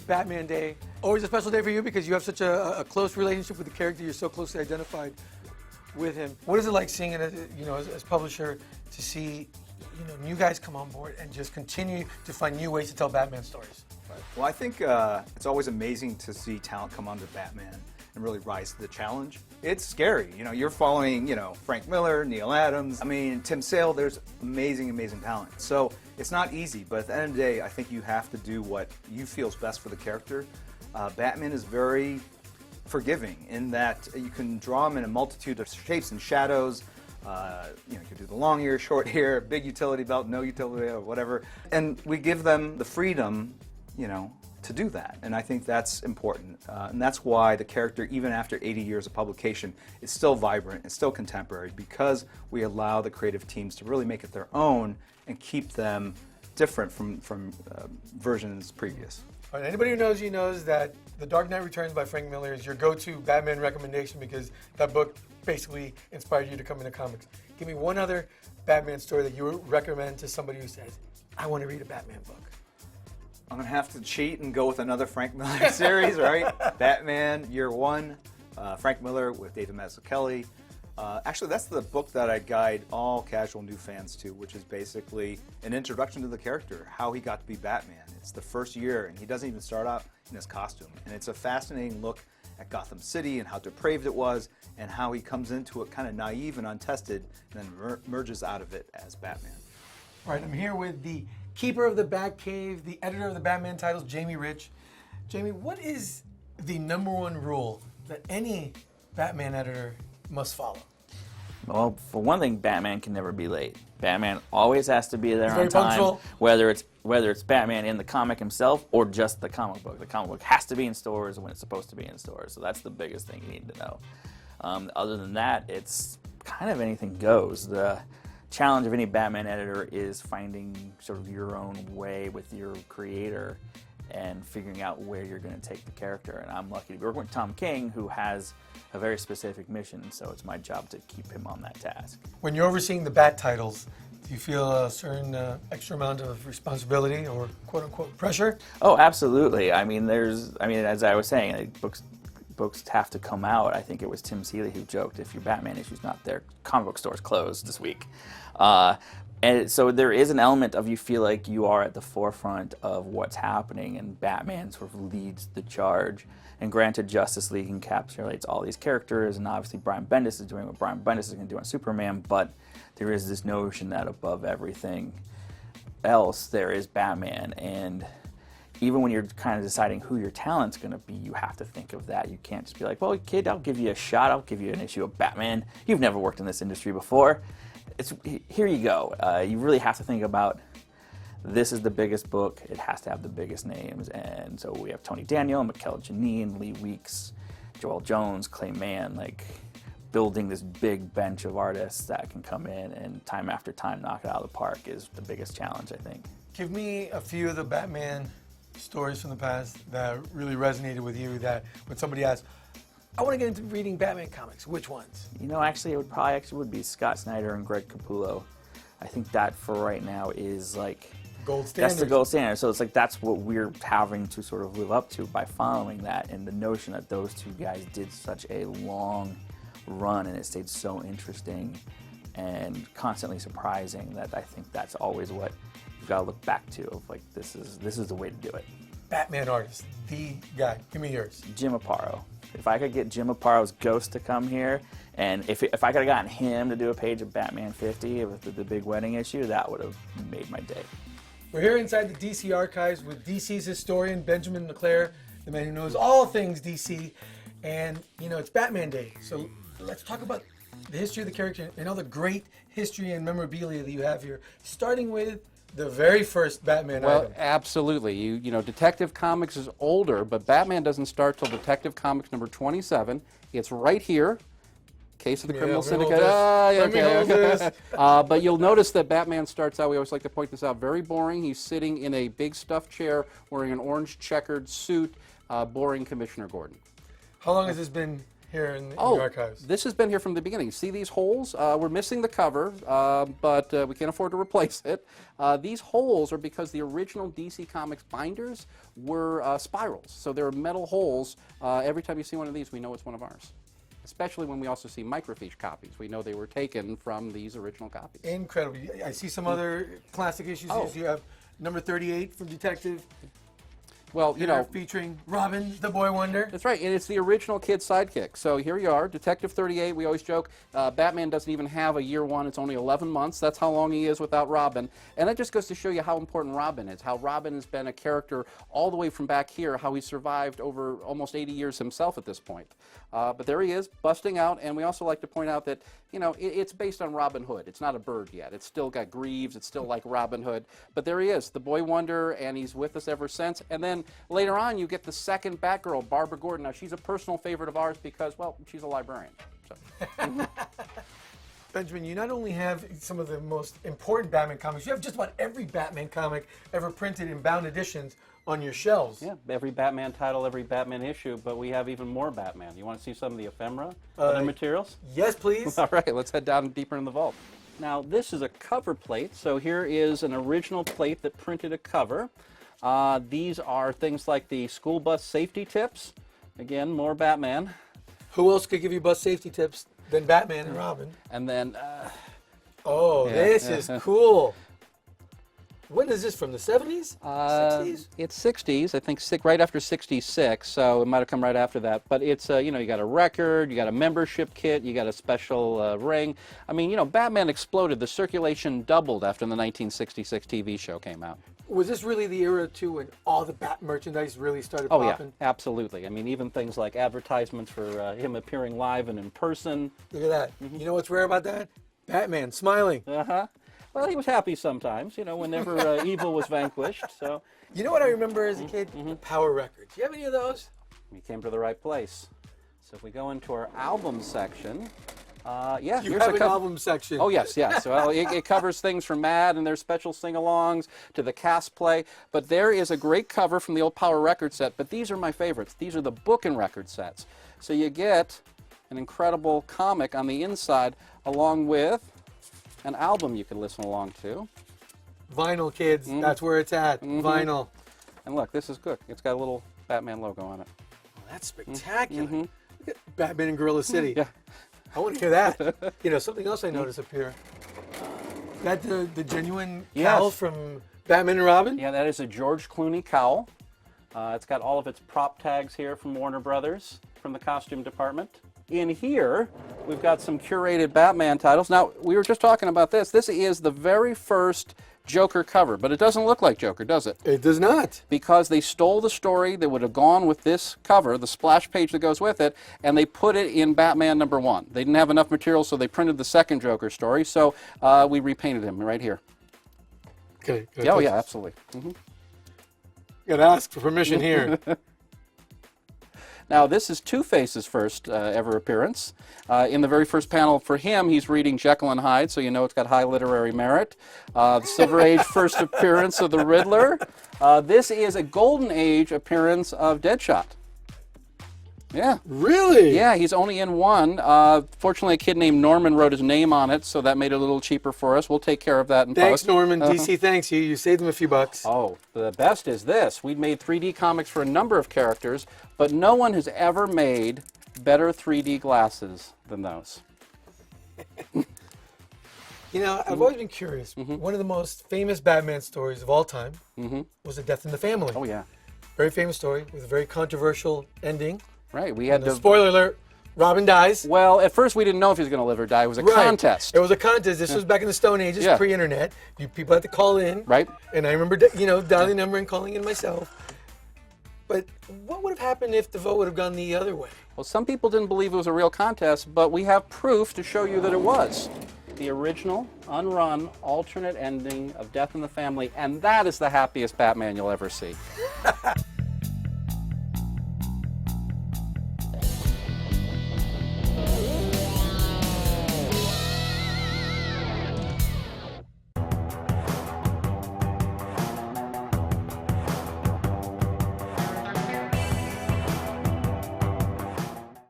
Batman Day. Always a special day for you because you have such a close relationship with the character. You're so closely identified with him. What is it like seeing it, as publisher, to see, new guys come on board and just continue to find new ways to tell Batman stories? Well, I think it's always amazing to see talent come onto Batman and really rise to the challenge. It's scary. You're following, Frank Miller, Neil Adams, Tim Sale. There's amazing, amazing talent. So it's not easy, but at the end of the day, I think you have to do what you feel is best for the character. Batman is very forgiving in that you can draw him in a multitude of shapes and shadows. You can do the long hair, short hair, big utility belt, no utility belt, whatever. And we give them the freedom, to do that. And I think that's important. And that's why the character, even after 80 years of publication, is still vibrant, it's still contemporary, because we allow the creative teams to really make it their own and keep them different from versions previous. All right, anybody who knows you knows that The Dark Knight Returns by Frank Miller is your go-to Batman recommendation because that book basically inspired you to come into comics. Give me one other Batman story that you would recommend to somebody who says, I want to read a Batman book. I'm going to have to cheat and go with another Frank Miller series, right? Batman Year One, Frank Miller with David Mazzucchelli. Actually, that's the book that I guide all casual new fans to, which is basically an introduction to the character, how he got to be Batman. It's the first year, and he doesn't even start out in his costume. And it's a fascinating look at Gotham City and how depraved it was, and how he comes into it kind of naive and untested, and then merges out of it as Batman. All right, I'm here with the keeper of the Batcave, the editor of the Batman titles, Jamie Rich. Jamie, what is the #1 rule that any Batman editor must follow? Well, for one thing, Batman can never be late. Batman always has to be there He's on very time, punctual. whether it's Batman in the comic himself or just the comic book. The comic book has to be in stores when it's supposed to be in stores, so that's the biggest thing you need to know. Other than that, it's kind of anything goes. The challenge of any Batman editor is finding sort of your own way with your creator and figuring out where you're going to take the character. And I'm lucky to be working with Tom King, who has a very specific mission, so it's my job to keep him on that task. When you're overseeing the Bat titles, do you feel a certain extra amount of responsibility or quote-unquote pressure? Oh, absolutely. As I was saying, books have to come out. I think it was Tim Seeley who joked, if your Batman issue's not there, comic book stores closed this week. And so there is an element of you feel like you are at the forefront of what's happening, and Batman sort of leads the charge. And granted, Justice League encapsulates all these characters, and obviously Brian Bendis is doing what Brian Bendis is going to do on Superman, but there is this notion that above everything else, there is Batman. And even when you're kind of deciding who your talent's going to be, you have to think of that. You can't just be like, well, kid, I'll give you a shot. I'll give you an issue of Batman. You've never worked in this industry before. Here you go. You really have to think about, this is the biggest book. It has to have the biggest names. And so we have Tony Daniel, Mikel Janin, Lee Weeks, Joel Jones, Clay Mann, building this big bench of artists that can come in and time after time knock it out of the park is the biggest challenge, I think. Give me a few of the Batman stories from the past that really resonated with you, that when somebody asks, I want to get into reading Batman comics, which ones? Actually, it would be Scott Snyder and Greg Capullo. I think that for right now is gold standard. That's the gold standard. So it's that's what we're having to sort of live up to by following that, and the notion that those two guys did such a long run and it stayed so interesting and constantly surprising that I think that's always what you've got to look back to, of this is the way to do it. Batman artist, the guy. Give me yours. Jim Aparo. If I could get Jim Aparo's Ghost to come here, and if I could have gotten him to do a page of Batman 50 with the big wedding issue, that would have made my day. We're here inside the DC archives with DC's historian, Benjamin LeClaire, the man who knows all things DC. And, it's Batman Day. So let's talk about the history of the character and all the great history and memorabilia that you have here, starting with the very first Batman item. Absolutely. You know, Detective Comics is older, but Batman doesn't start till Detective Comics number 27. It's right here. Case of the Criminal Syndicate. But you'll notice that Batman starts out, we always like to point this out, very boring. He's sitting in a big stuffed chair wearing an orange checkered suit, boring Commissioner Gordon. How long has this been here in the Oh, archives? this has been here from the beginning. See these holes? We're missing the cover, but we can't afford to replace it. These holes are because the original DC Comics binders were spirals. So there are metal holes. Every time you see one of these, we know it's one of ours. Especially when we also see microfiche copies. We know they were taken from these original copies. Incredible. I see some other classic issues. Oh. You have number 38 from Detective. Well, you know, featuring Robin, the Boy Wonder. that's right, and it's the original kid sidekick. So here you are, Detective 38. We always joke, Batman doesn't even have a year one. It's only 11 months. That's how long he is without Robin. And that just goes to show you how important Robin is, how Robin has been a character all the way from back here, how he survived over almost 80 years himself at this point. But there he is, busting out, and we also like to point out that, you know, it's based on Robin Hood. It's not a bird yet. It's still got greaves. It's still like Robin Hood. But there he is, the Boy Wonder, and he's with us ever since. And then later on, you get the second Batgirl, Barbara Gordon. Now, she's a personal favorite of ours because, well, she's a librarian. So. Benjamin, you not only have some of the most important Batman comics, you have just about every Batman comic ever printed in bound editions on your shelves. Yeah, every Batman title, every Batman issue, but we have even more Batman. You want to see some of the ephemera, other materials? Yes, please. All right, let's head down deeper in the vault. Now, this is a cover plate, so here is an original plate that printed a cover. These are things like the school bus safety tips. Again, more Batman. Who else could give you bus safety tips than Batman and Robin? And then, Oh, Yeah. this is cool. When is this from? The 70s? 60s? It's 60s, I think right after 66, so it might have come right after that. But it's, you know, you got a record, you got a membership kit, you got a special ring. I mean, you know, Batman exploded. The circulation doubled after the 1966 TV show came out. Was this really the era, too, when all the Bat merchandise really started Oh, popping? yeah, absolutely. I mean, even things like advertisements for him appearing live and in person. Look at that. You know what's rare about that? Batman smiling. Uh-huh. Well, he was happy sometimes, you know, whenever evil was vanquished. So You know what I remember as a kid? Power records. You have any of those? we came to the right place. So if we go into our album section, yeah, You here's have a an couple. album section. oh yes, yes. Well, it covers things from Mad and their special sing-alongs to the cast play. But there is a great cover from the old Power record set. But these are my favorites. These are the book and record sets. So you get an incredible comic on the inside along with an album you can listen along to. Vinyl, kids. That's where it's at. Vinyl. And look, this is good. It's got a little Batman logo on it. Oh, that's spectacular. Look at Batman in Gorilla City. Yeah. I want to hear that. You know, something else I noticed up here. That the genuine cowl Yes. from Batman and Robin? Yeah, that is a George Clooney cowl. It's got all of its prop tags here from Warner Brothers, from the costume department. In here, we've got some curated Batman titles. Now, we were just talking about this. This is the very first Joker cover, but it doesn't look like Joker, does it? It does not. Because they stole the story that would have gone with this cover, the splash page that goes with it, and they put it in Batman #1. They didn't have enough material, so they printed the second Joker story, so we repainted him right here. Okay. Yeah, oh, yeah, absolutely. Gotta ask for permission here. Now, this is Two-Face's first ever appearance. In the very first panel for him, he's reading Jekyll and Hyde, so you know it's got high literary merit. The Silver Age first appearance of the Riddler. This is a Golden Age appearance of Deadshot. Yeah. Really? Yeah, he's only in one. Fortunately, a kid named Norman wrote his name on it, so that made it a little cheaper for us. We'll take care of that in Thanks, post. Norman. DC thanks you. You saved them a few bucks. Oh, the best is this. We've made 3D comics for a number of characters, but no one has ever made better 3D glasses than those. You know, I've always been curious. One of the most famous Batman stories of all time was The Death in the Family. Oh, yeah. Very famous story with a very controversial ending. Right, we had to... Spoiler alert, Robin dies. Well, at first we didn't know if he was going to live or die. It was a Right. contest. It was a contest. This was back in the Stone Ages, Yeah. pre-internet. People had to call in. Right. And I remember, dialing the number and calling in myself. But what would have happened if the vote would have gone the other way? Well, some people didn't believe it was a real contest, but we have proof to show you that it was. The original, unrun, alternate ending of Death in the Family, and that is the happiest Batman you'll ever see.